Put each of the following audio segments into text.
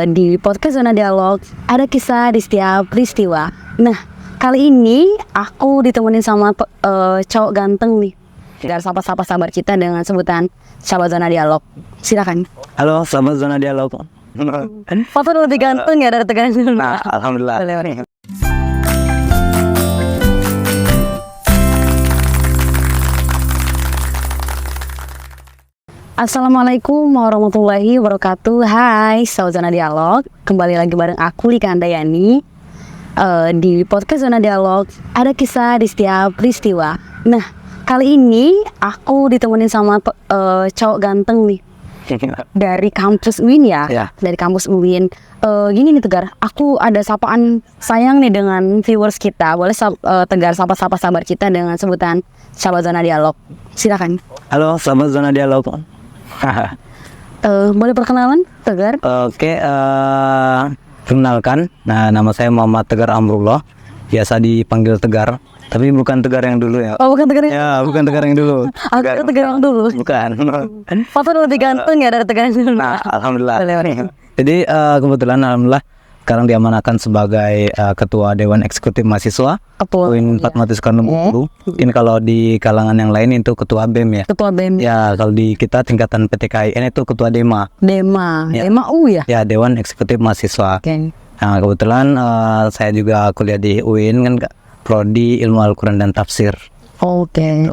Di podcast Zona Dialog ada kisah di setiap peristiwa. Nah, kali ini aku ditemenin sama cowok ganteng nih. Dari sapa-sapa sahabat kita dengan sebutan sahabat Zona Dialog. Silakan. Halo, sahabat Zona Dialog. Foto lebih ganteng ya dari Tegar. Nah, alhamdulillah. Boleh. Assalamualaikum warahmatullahi wabarakatuh. Hai, sahabat Zona Dialog. Kembali lagi bareng aku Lika Andayani. Di podcast Zona Dialog ada kisah di setiap peristiwa. Nah, kali ini aku ditemenin sama cowok ganteng nih. Dari kampus UIN ya. Dari kampus UIN. Gini nih Tegar, aku ada sapaan sayang nih dengan viewers kita. Boleh Tegar sapa-sapa sahabat kita dengan sebutan sahabat Zona Dialog. Silakan. Halo, sahabat Zona Dialog. Boleh perkenalan Tegar? Oke, perkenalkan. Nah, nama saya Muhammad Tegar Amrullah. Biasa dipanggil Tegar, tapi bukan Tegar yang dulu ya. Oh, bukan Tegar yang... Ya, bukan Tegar yang dulu. Aku Tegar yang dulu. Bukan. Foto lebih ganteng ya dari Tegar yang dulu. Nah, alhamdulillah. Boleh. Jadi kebetulan alhamdulillah sekarang diamanahkan sebagai Ketua Dewan Eksekutif Mahasiswa UIN Fatmawati Soekarno-Buru. Mungkin kalau di kalangan yang lain itu Ketua BEM ya. Ketua BEM. Ya, kalau di kita tingkatan PTKIN itu Ketua DEMA. DEMA. Ya. DEMA U ya? Ya, Dewan Eksekutif Mahasiswa. Oke. Nah, kebetulan saya juga kuliah di UIN kan, Prodi Ilmu Al-Quran dan Tafsir. Oke.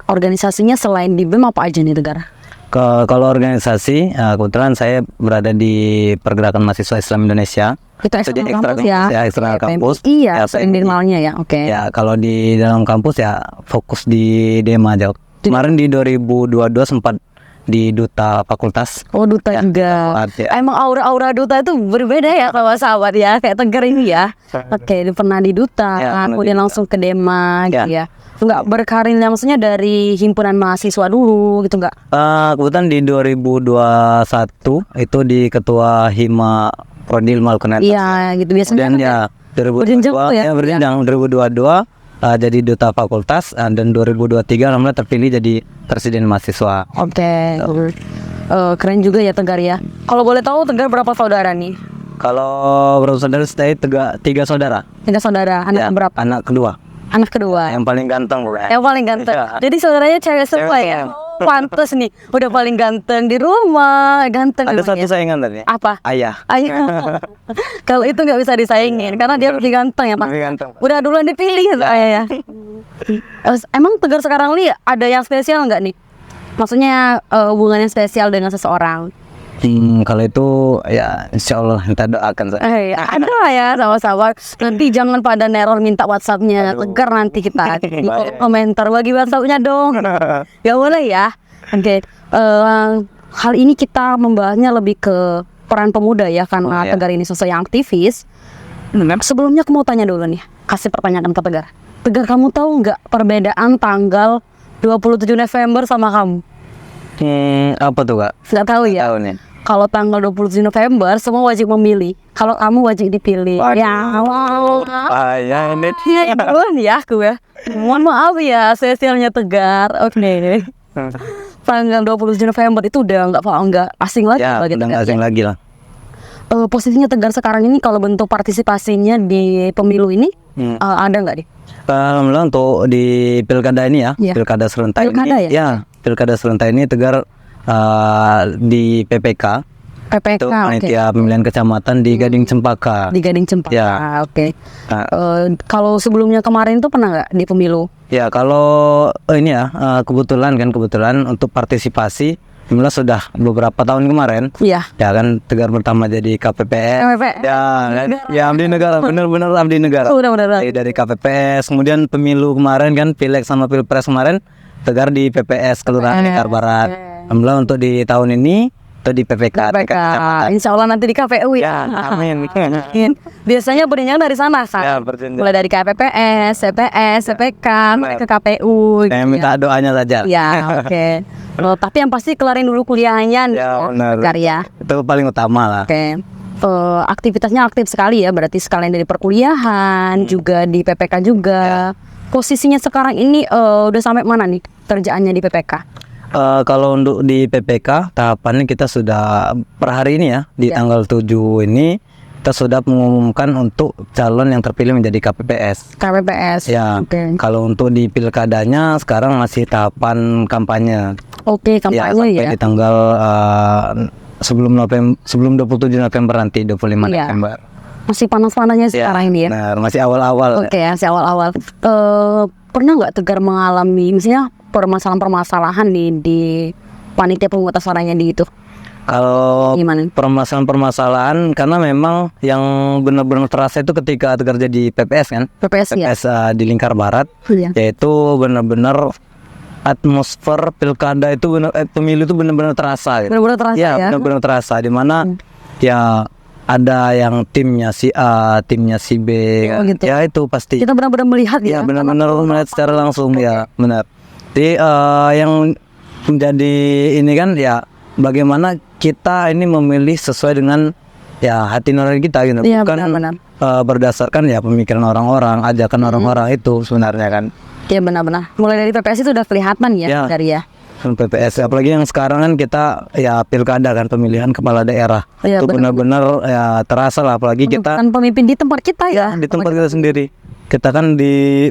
Organisasinya selain di BEM apa aja nih Tegar? Kalau organisasi, kebetulan saya berada di Pergerakan Mahasiswa Islam Indonesia. Itu eksternal kampus ya? Eksternal kampus. Iya, minimalnya ya, oke. Ya, kalau di dalam kampus ya fokus di DEMA aja. Kemarin di 2022 sempat di Duta Fakultas. Oh, Duta juga. Ya. Emang aura Duta itu berbeda ya sama sahabat ya, kayak Tegar ini ya. Oke, pernah di Duta, kemudian langsung ke DEMA gitu ya. Enggak berkarir, maksudnya dari himpunan mahasiswa dulu gitu enggak? Kebetulan di 2021 itu di Ketua Hima Prodi Ilmu Al-Quran. Iya, gitu biasanya. Dan ya 2022 ya berjenjang 2022 jadi Duta Fakultas, dan 2023 alhamdulillah terpilih jadi Presiden Mahasiswa. Oke. Keren juga ya Tegar ya. Kalau boleh tahu Tegar berapa saudara nih? Kalau berapa saudara, saya tiga saudara. 3 saudara. Anak berapa? Anak kedua. Anak kedua. Yang paling ganteng bukan? Yang paling ganteng. Jadi saudaranya cewek semua ya. Pantes nih, udah paling ganteng di rumah, ganteng. Ada satu saingan tadi. Apa? Ayah. Kalau itu nggak bisa disaingin karena dia lebih ganteng ya Pak. Lebih ganteng. Udah duluan dipilih ayah ya. Emang Tegar sekarang nih ada yang spesial nggak nih? Maksudnya hubungan yang spesial dengan seseorang? Kalau itu ya insya Allah kita doakan saya. Ada lah ya sama-sama. Nanti jangan pada neror minta WhatsApp-nya Tegar, nanti kita komentar bagi WhatsApp-nya dong. Ya boleh ya. Oke. Hal ini kita membahasnya lebih ke peran pemuda ya, karena Tegar ini sosok yang aktivis. Sebelumnya aku mau tanya dulu nih, kasih pertanyaan ke Tegar. Tegar, kamu tahu nggak perbedaan tanggal 27 November sama kamu? Apa tuh Kak? Nggak tahu ya? Tahu nih. Kalau tanggal 27 November semua wajib memilih. Kalau kamu wajib dipilih. Waduh. Ya wow. Ya ini. Ya duluan ya aku ya. Mohon maaf ya spesialnya Tegar. Oke. Tanggal 27 November itu udah nggak asing lagi. Ya, udah nggak asing lagi lah. Posisinya Tegar sekarang ini kalau bentuk partisipasinya di pemilu ini ada nggak nih? Alhamdulillah untuk di pilkada ini ya, pilkada serentak ini. Ya, pilkada serentak ini Tegar di PPK. PPK, Panitia Pemilihan Kecamatan di Gading Cempaka. Di Gading Cempaka, ya. Oke. Kalau sebelumnya kemarin itu pernah nggak di pemilu? Ya, kalau ini ya kebetulan untuk partisipasi alhamdulillah sudah beberapa tahun kemarin. Iya. Ya kan Tegar pertama jadi KPPS. Ya abdi negara, bener-bener abdi negara. Bener-bener. Dari KPPS, kemudian pemilu kemarin kan Pileg sama Pilpres kemarin Tegar di PPS Kelurahan Ekar Barat. Alhamdulillah untuk di tahun ini itu di PPK. Insya Allah nanti di KPU ya. Amin. Biasanya berjenjang dari sana, ya, mulai dari KPPS, CPS, CPK, ke KPU. Saya minta doanya saja. Ya, oke. Tapi yang pasti kelarin dulu kuliahnya. Ya, benar. Karya. Itu paling utama lah. Oke. Aktivitasnya aktif sekali ya, berarti sekalian dari perkuliahan, juga di PPK juga. Posisinya sekarang ini udah sampai mana nih kerjaannya di PPK? Kalau untuk di PPK tahapannya kita sudah per hari ini ya di tanggal 7 ini kita sudah mengumumkan untuk calon yang terpilih menjadi KPPS. KPPS. Ya. Oke. Kalau untuk di pilkadanya sekarang masih tahapan kampanye. Oke, Ya, kampanye sampai ya. di tanggal sebelum 27 November nanti 25 Iya. November. Masih panas-panasnya sekarang ini ya. Benar, masih awal-awal. Oke, ya, masih awal-awal. Pernah nggak Tegar mengalami misalnya permasalahan-permasalahan nih di panitia pemungutan suaranya di itu? Kalau Gimana? permasalahan-permasalahan karena memang yang benar-benar terasa itu ketika Tegar jadi PPS kan, PPS ya. PPS di Lingkar Barat, Iya. yaitu benar-benar atmosfer pilkada itu pemilu itu benar-benar terasa. Gitu. Benar-benar terasa ya. Benar-benar terasa di mana ya ada yang timnya si A, timnya si B, Oh, gitu. ya itu pasti. Kita benar-benar melihat Ya ya. benar-benar melihat secara langsung ya benar. Jadi yang menjadi ini kan ya bagaimana kita ini memilih sesuai dengan ya hati nurani kita gitu, Iya, bukan benar-benar. Berdasarkan ya pemikiran orang-orang, ajakan orang-orang itu sebenarnya kan. Iya benar-benar. Mulai dari PPS itu udah kelihatan ya, Ya. dari ya. PPS apalagi yang sekarang kan kita ya pilkada kan pemilihan kepala daerah Iya, itu benar-benar ya terasa lah apalagi kita Bukan pemimpin di tempat kita ya. di tempat kita sendiri. Kita kan di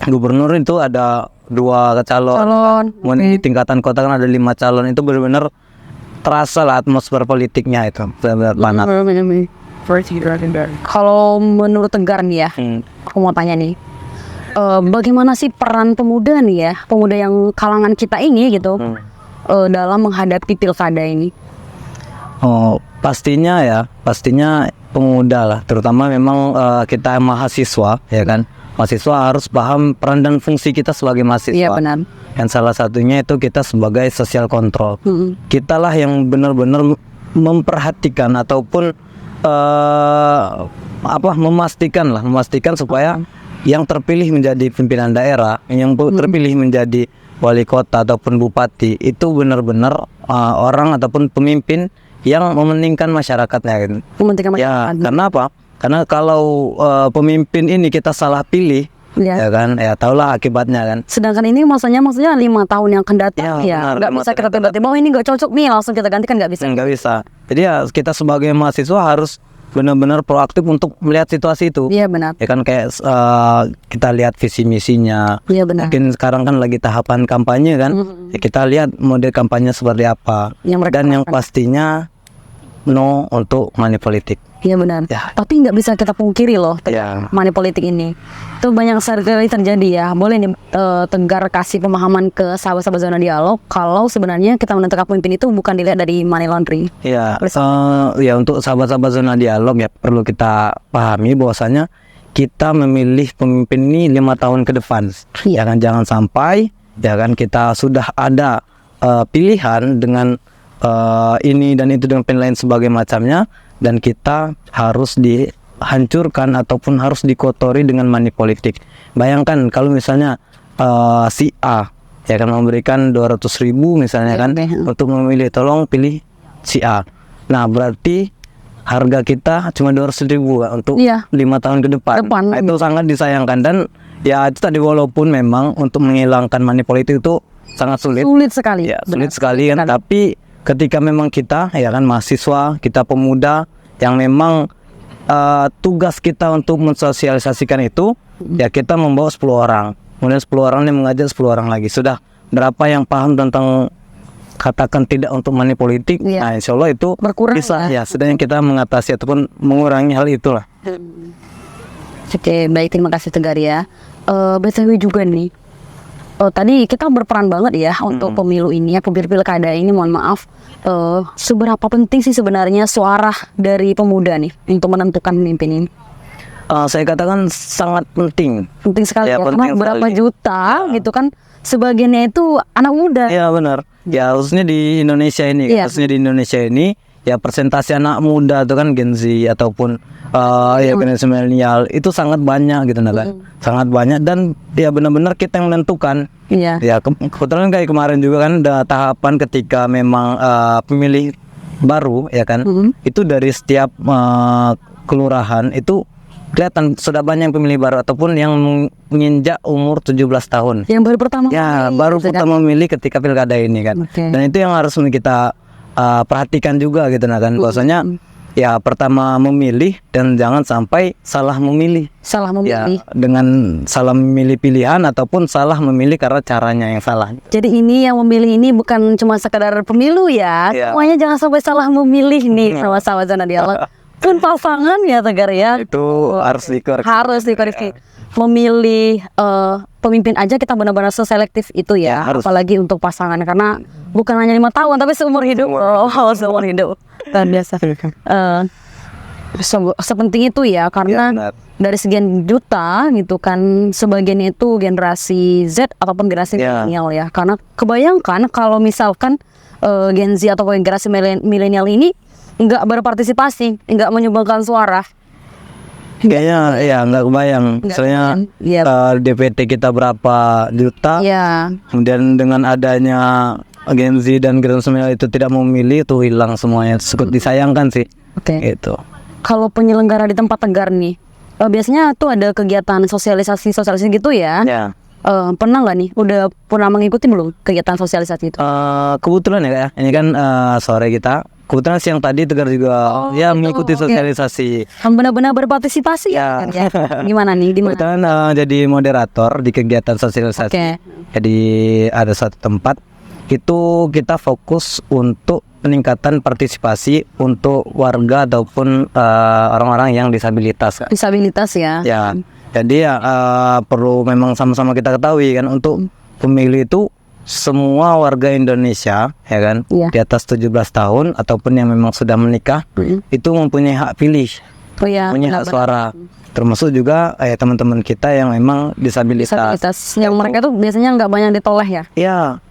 gubernur itu ada 2 calon. Di tingkatan kota kan ada 5 calon. Itu benar-benar terasa lah atmosfer politiknya itu benar-benar panas. Kalau menurut Tegar nih ya, aku mau tanya nih, bagaimana sih peran pemuda nih ya, pemuda yang kalangan kita ini gitu, dalam menghadapi pilkada ini? Oh, pastinya pemuda lah, terutama memang kita mahasiswa ya kan. Mahasiswa harus paham peran dan fungsi kita sebagai mahasiswa. Iya benar. Yang salah satunya itu kita sebagai social control. Kitalah yang benar-benar memperhatikan ataupun memastikan supaya yang terpilih menjadi pimpinan daerah, yang terpilih menjadi wali kota ataupun bupati itu benar-benar orang ataupun pemimpin yang mementingkan masyarakatnya gitu. Mementingkan Ya, masyarakat. karena apa? Karena kalau pemimpin ini kita salah pilih, ya kan, ya tahulah akibatnya kan. Sedangkan ini maksudnya 5 tahun yang akan datang Ya, ya, benar, nggak 5 bisa kita tahun tiba-tiba oh ini nggak cocok nih langsung kita ganti kan nggak bisa. Nggak bisa. Jadi ya kita sebagai mahasiswa harus benar-benar proaktif untuk melihat situasi itu. Iya benar. Ya kan kayak kita lihat visi misinya. Iya benar. Mungkin sekarang kan lagi tahapan kampanye kan. Ya, kita lihat model kampanye seperti apa. Yang mereka Dan yang pastinya no untuk money politik. Iya benar. Ya. Tapi nggak bisa kita pungkiri loh, Ya. money politik ini. Itu banyak sekali terjadi ya. Boleh nih Tegar kasih pemahaman ke sahabat-sahabat zona dialog kalau sebenarnya kita menentukan pemimpin itu bukan dilihat dari money laundering. Ya, ya untuk sahabat-sahabat zona dialog ya perlu kita pahami bahwasanya kita memilih pemimpin ini 5 tahun ke depan. Iya. Jangan sampai ya kan kita sudah ada pilihan dengan ini dan itu dengan penilaian sebagai macamnya dan kita harus dihancurkan ataupun harus dikotori dengan money politik. Bayangkan kalau misalnya si A ya kan memberikan 200.000 misalnya kan untuk memilih, tolong pilih si A. Nah berarti harga kita cuma 200.000 untuk 5 tahun ke depan. Nah, itu sangat disayangkan dan ya itu tadi walaupun memang untuk menghilangkan money politik itu sangat sulit. Sulit sekali. Ya, sulit sekali kan. Tapi ketika memang kita ya kan mahasiswa, kita pemuda yang memang tugas kita untuk mensosialisasikan itu ya kita membawa 10 orang. Kemudian 10 orang ini mengajak 10 orang lagi. Sudah berapa yang paham tentang katakan tidak untuk money politik? Nah, insya Allah itu berkurang bisa ya. Sedang kita mengatasi ataupun mengurangi hal itulah. Oke, baik, terima kasih Tegar ya. BTW juga nih. Tadi kita berperan banget ya untuk pemilu ini ya, pilkada ini, mohon maaf. Seberapa penting sih sebenarnya suara dari pemuda nih untuk menentukan pemimpin ini? Saya katakan sangat penting. Penting sekali ya, penting karena berapa sekali. Juta gitu kan, sebagiannya itu anak muda. Ya benar. Ya khususnya di Indonesia ini, ya persentase anak muda itu kan Gen Z ataupun ya generasi milenial itu sangat banyak gitu kan. Sangat banyak dan ya benar-benar kita yang menentukan. Iya. Ya kebetulan kayak kemarin juga kan ada tahapan ketika memang pemilih baru ya kan. Itu dari setiap kelurahan itu kelihatan sudah banyak pemilih baru ataupun yang menginjak umur 17 tahun. Yang baru pertama Ya, kali, baru gitu kan? pertama memilih ketika pilkada ini kan. Oke. Dan itu yang harus kita perhatikan juga gitu nah kan. Bahwasanya ya pertama memilih dan jangan sampai salah memilih. Salah Ya, memilih. dengan salah memilih pilihan ataupun salah memilih karena caranya yang salah. Jadi ini yang memilih ini bukan cuma sekedar pemilu ya, Iya. semuanya jangan sampai salah memilih nih sama-sama Zona Dialog. Pun pasangan ya Tegar ya. Itu harus dikoreksi. Harus dikoreksi. Memilih pemimpin aja kita benar-benar seselektif itu ya, Ya, harus. apalagi untuk pasangan karena bukan hanya 5 tahun tapi seumur hidup. Seumur hidup. Luar biasa. Sepenting itu ya karena Ya, benar. dari sekian juta gitu kan sebagian itu generasi Z ataupun generasi Ya. milenial ya. Karena kebayangkan kalau misalkan Gen Z atau generasi milenial ini nggak berpartisipasi, nggak menyumbangkan suara. Kayaknya ya nggak kebayang. Nggak Soalnya kebayang. Iya. DPT kita berapa juta. Ya, Kemudian dengan adanya Gen Z dan generasi milenial itu tidak memilih, itu hilang semuanya. Cukup disayangkan sih. oke. Gitu. Kalau penyelenggara di tempat Tegar nih, biasanya tuh ada kegiatan sosialisasi gitu ya. Ya. Pernah nggak nih? Udah pernah mengikuti belum kegiatan sosialisasi itu? Kebetulan ya Kak ya. Ini kan sore kita. Kebetulan siang tadi Tegar juga ya itu, mengikuti oke. sosialisasi. Benar-benar berpartisipasi Ya. ya. Gimana nih? Gimana? Kebetulan jadi moderator di kegiatan sosialisasi. Oke. Jadi ada satu tempat itu kita fokus untuk peningkatan partisipasi untuk warga ataupun orang-orang yang disabilitas Kak. Disabilitas ya. Ya, jadi ya perlu memang sama-sama kita ketahui kan untuk pemilu itu semua warga Indonesia ya kan Iya. di atas 17 tahun ataupun yang memang sudah menikah itu mempunyai hak pilih, Oh ya. punya hak suara. Termasuk juga teman-teman kita yang memang disabilitas. Disabilitas yang mereka tuh biasanya nggak banyak ditoleh ya.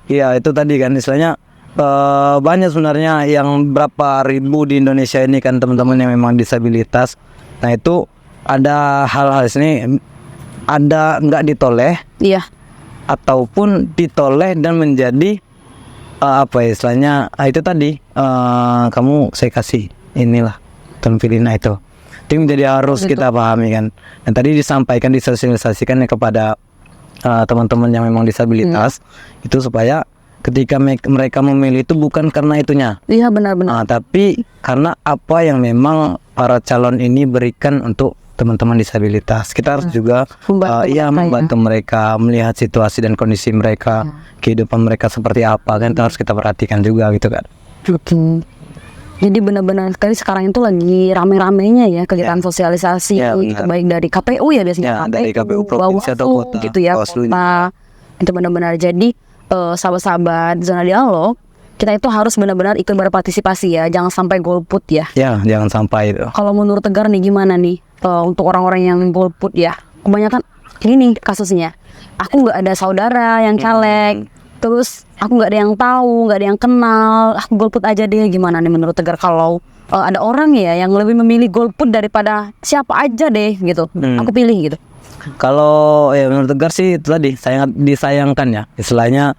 Iya itu tadi kan istilahnya banyak sebenarnya yang berapa ribu di Indonesia ini kan teman-teman yang memang disabilitas. Nah itu ada hal-hal sini ada nggak ditoleh Iya. ataupun ditoleh dan menjadi apa ya istilahnya itu tadi kamu saya kasih inilah tampilin itu. Itu menjadi harus Betul. kita pahami kan. Dan tadi disampaikan disosialisasikan ya kepada teman-teman yang memang disabilitas itu supaya ketika mereka memilih itu bukan karena itunya. Iya benar-benar. Tapi karena apa yang memang para calon ini berikan untuk teman-teman disabilitas. Kita harus juga membantu mereka melihat situasi dan kondisi mereka, kehidupan mereka seperti apa kan itu harus kita perhatikan juga gitu kan. Oke. Jadi benar-benar sekali sekarang itu lagi rame-ramenya ya kegiatan sosialisasi Ya, itu benar. baik dari KPU ya biasanya. Ya, dari KPU provinsi atau Bawaslu kota, gitu ya, Bawaslu. kota. Itu benar-benar jadi sahabat-sahabat Zona Dialog kita itu harus benar-benar ikut berpartisipasi ya, jangan sampai golput ya. Ya, jangan sampai itu. Kalau menurut Tegar nih gimana nih untuk orang-orang yang golput ya? Kebanyakan ini kasusnya. Aku nggak ada saudara yang caleg, terus aku nggak ada yang tahu, nggak ada yang kenal, aku golput aja deh. Gimana nih menurut Tegar kalau ada orang ya yang lebih memilih golput daripada siapa aja deh gitu, aku pilih gitu. Kalau ya menurut Tegar sih itu tadi sangat disayangkan ya istilahnya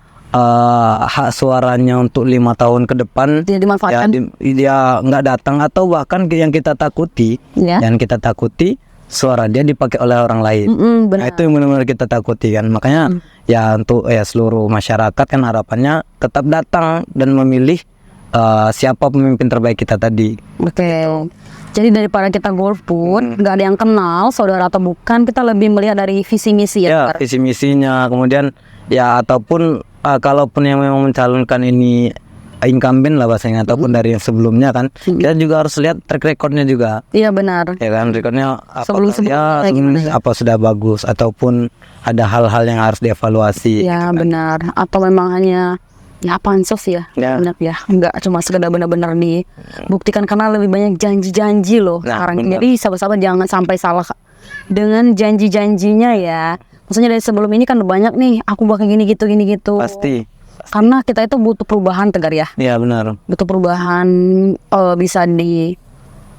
hak suaranya untuk 5 tahun ke depan Tidak dimanfaatkan. dia nggak datang atau bahkan yang kita takuti Ya. suara dia dipakai oleh orang lain. Nah, Benar. itu yang benar-benar kita takuti kan. Makanya ya untuk seluruh masyarakat kan harapannya tetap datang dan memilih siapa pemimpin terbaik kita tadi. Oke. Jadi daripada kita golput, nggak ada yang kenal, saudara atau bukan, kita lebih melihat dari visi misi ya. Ya, Tegar? visi misinya kemudian ya ataupun kalaupun yang memang mencalonkan ini incumbent lah bahasanya ataupun dari yang sebelumnya kan kita juga harus lihat track recordnya juga Iya benar. ya kan recordnya Sebelum-sebelumnya gimana ya? apa sudah bagus ataupun ada hal-hal yang harus dievaluasi. Ya benar. Atau memang hanya ya pansos ya, Ya. benar ya. Nggak cuma sekedar benar-benar dibuktikan karena lebih banyak janji-janji loh Nah, sekarang. benar. Jadi sahabat-sahabat jangan sampai salah dengan janji-janjinya ya. Maksudnya dari sebelum ini kan banyak nih, aku bakal gini gitu. Pasti. Karena kita itu butuh perubahan Tegar ya. Iya benar. Butuh perubahan bisa di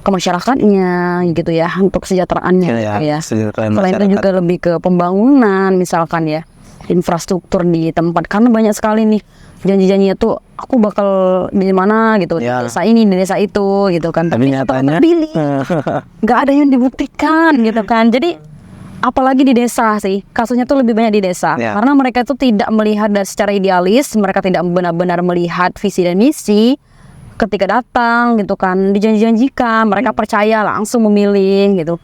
ke masyarakatnya gitu ya, untuk kesejahteraannya Ya, gitu ya. kesejahteraan Selain itu masyarakat. juga lebih ke pembangunan misalkan ya, infrastruktur di tempat karena banyak sekali nih janji-janjinya tuh aku bakal di mana gitu, di Ya. desa ini, di desa itu gitu kan. Tapi setelah nyatanya terpilih nggak ada yang dibuktikan gitu kan. Jadi apalagi di desa sih, kasusnya tuh lebih banyak di desa. Ya. Karena mereka tuh tidak melihat dari secara idealis, mereka tidak benar-benar melihat visi dan misi. Ketika datang gitu kan, dijanji-janjikan, mereka percaya langsung memilih gitu.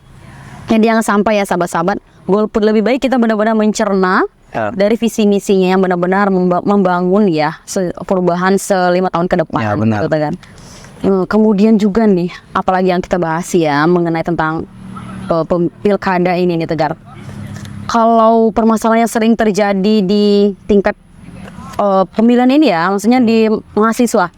Jadi jangan sampai ya sahabat-sahabat, golput lebih baik kita benar-benar mencerna Ya. dari visi misinya yang benar-benar membangun ya perubahan 5 tahun ke depan. Ya, benar. Gitu kan. Kemudian juga nih, apalagi yang kita bahas ya mengenai tentang pilkada ini nih Tegar. Kalau permasalahan yang sering terjadi di tingkat pemilihan ini ya, maksudnya di mahasiswa,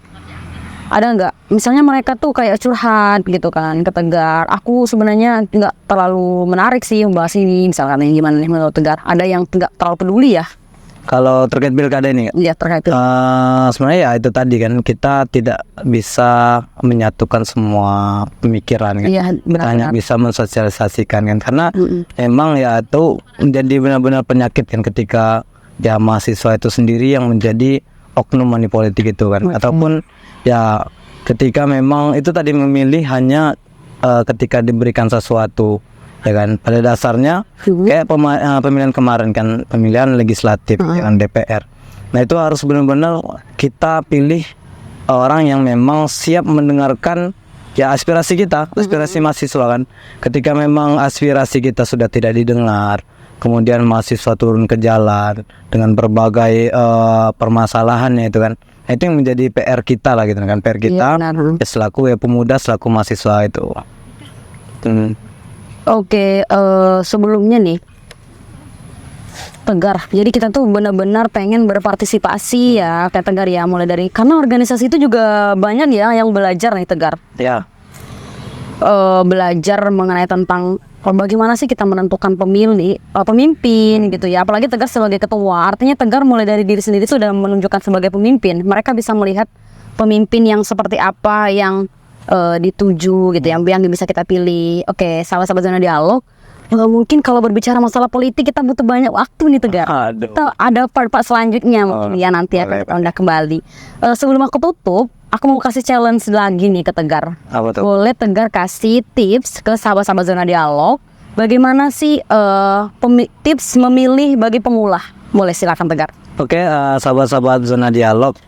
ada nggak? Misalnya mereka tuh kayak curhat gitu kan ke Tegar. Aku sebenarnya nggak terlalu menarik sih membahas ini. Misalkan yang gimana nih menurut Tegar? Ada yang nggak terlalu peduli ya? Kalau terkait pilkada ini, Ya terkait itu. sebenarnya ya itu tadi kan kita tidak bisa menyatukan semua pemikiran kan. Iya, benar-benar. Hanya bisa mensosialisasikan kan, karena emang ya itu menjadi benar-benar penyakit kan ketika ya mahasiswa itu sendiri yang menjadi oknum money politik itu kan. Ataupun ya ketika memang itu tadi memilih hanya ketika diberikan sesuatu ya kan. Pada dasarnya kayak pemilihan kemarin kan, pemilihan legislatif dengan DPR. Nah itu harus benar-benar kita pilih orang yang memang siap mendengarkan ya aspirasi kita, aspirasi mahasiswa kan. Ketika memang aspirasi kita sudah tidak didengar, kemudian mahasiswa turun ke jalan dengan berbagai permasalahannya itu kan. Nah, itu yang menjadi PR kita lah gitu kan, PR kita benar. ya, selaku ya pemuda, selaku mahasiswa itu. Oke, sebelumnya nih Tegar, jadi kita tuh benar-benar pengen berpartisipasi ya kayak Tegar ya, mulai dari karena organisasi itu juga banyak ya yang belajar nih Tegar. Ya, Belajar mengenai tentang bagaimana sih kita menentukan pemimpin gitu ya. Apalagi Tegar sebagai ketua, artinya Tegar mulai dari diri sendiri sudah menunjukkan sebagai pemimpin. Mereka bisa melihat pemimpin yang seperti apa yang dituju gitu, yang bisa kita pilih. Oke, sahabat-sahabat Zona Dialog, mungkin kalau berbicara masalah politik kita butuh banyak waktu nih Tegar. Aduh. Kita ada part-part selanjutnya mungkin ya nanti akan kita undang kembali. Sebelum aku tutup, aku mau kasih challenge lagi nih ke Tegar. Apa tuh? Boleh Tegar kasih tips ke sahabat-sahabat Zona Dialog, bagaimana sih tips memilih bagi pemula? Boleh, silakan Tegar. Oke, sahabat-sahabat Zona Dialog,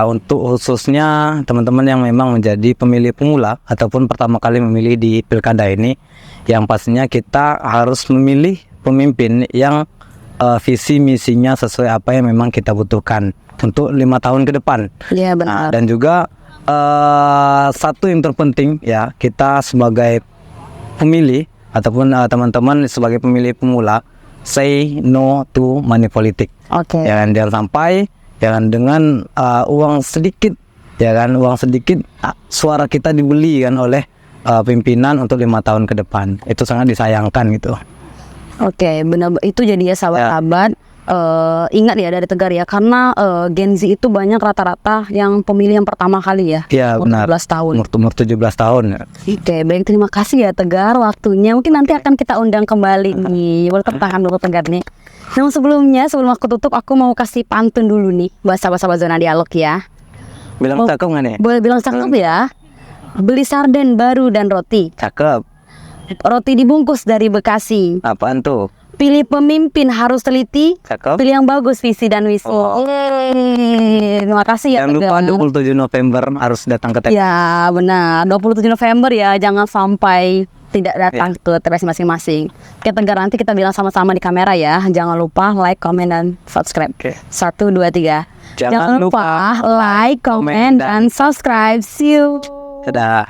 untuk khususnya teman-teman yang memang menjadi pemilih pemula ataupun pertama kali memilih di pilkada ini, yang pastinya kita harus memilih pemimpin yang visi misinya sesuai apa yang memang kita butuhkan untuk 5 tahun ke depan. Iya benar. Dan juga satu yang terpenting ya, kita sebagai pemilih ataupun teman-teman sebagai pemilih pemula, say no to money politik. Oke. Jangan sampai dengan uang sedikit suara kita dibeli kan oleh pimpinan untuk 5 tahun ke depan. Itu sangat disayangkan gitu. Oke, benar itu jadi ya sahabat-sahabat. Ingat ya dari Tegar ya, karena Gen Z itu banyak rata-rata yang pemilih yang pertama kali ya. Iya benar. 17 tahun. Umur 17 tahun. Oke, baik, terima kasih ya Tegar waktunya. Mungkin nanti akan kita undang kembali nih. Boleh tepuk tangan dulu Tegar nih. Namun sebelumnya, sebelum aku tutup, aku mau kasih pantun dulu nih buat sahabat-sahabat Zona Dialog ya. Bilang cakep nggak nih? Boleh bilang cakep ya. Beli sarden baru dan roti. Cakep. Roti dibungkus dari Bekasi. Apaan tuh? Pilih pemimpin harus teliti. Cakep. Pilih yang bagus visi dan misi. Terima kasih ya Jangan lupa Tegar. 27 November harus datang ke TPS. Ya benar, 27 November ya, jangan sampai tidak datang ke TPS masing-masing. Oke Tegar, nanti kita bilang sama-sama di kamera ya. Jangan lupa like, comment, dan subscribe. Oke. 1, 2, 3. Jangan lupa like, comment, dan subscribe. See you. Dadah.